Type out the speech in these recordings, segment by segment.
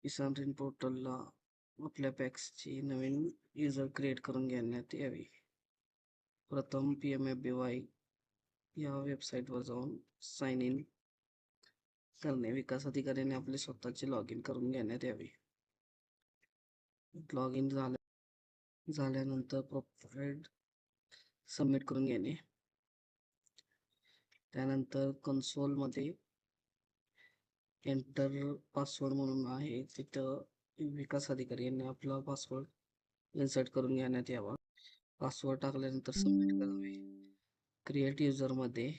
किसान ऋण पोर्टलला आपल्या पॅक्सची नवीन युजर क्रिएट करून घेण्यात यावी. प्रथम PMFBY या वेबसाईटवर जाऊन साइन इन करणे. विकास अधिकाऱ्याने आपले स्वतःचे लॉग इन करून घेण्यात यावे. लॉग इन झाल्यानंतर प्रोफाइल सबमिट करून घेणे. त्यानंतर कन्सोलमध्ये एंटर पासवर्ड म्हणून आहे, तिथं विकास अधिकारी यांनी आपला पासवर्ड इन्सर्ट करून घेण्यात यावा. पासवर्ड टाकल्यानंतर सबमिट करावे. क्रिएट युजरमध्ये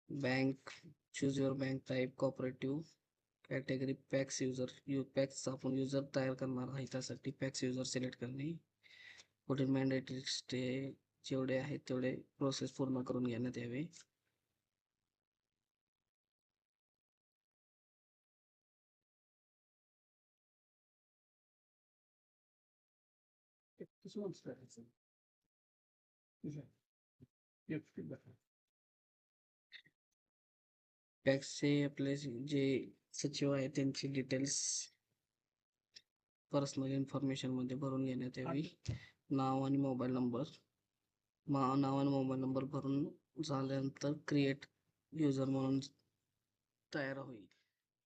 bank, choose your bank type, cooperative, category, PACS user. पॅक्सचा आपण युजर तयार करणार आहे, त्यासाठी पॅक्स युजर सिलेक्ट करणे. पुढील मॅन्डेटरी स्टे जेवढे आहेत तेवढे प्रोसेस पूर्ण करून घेण्यात यावे. पॅक्सचे आपले जे सचिव आहेत त्यांची डिटेल्स पर्सनल इन्फॉर्मेशन मध्ये भरून घेण्यात यावी. नाव आणि मोबाईल नंबर भरून झाल्यानंतर क्रिएट युजर म्हणून तयार होईल.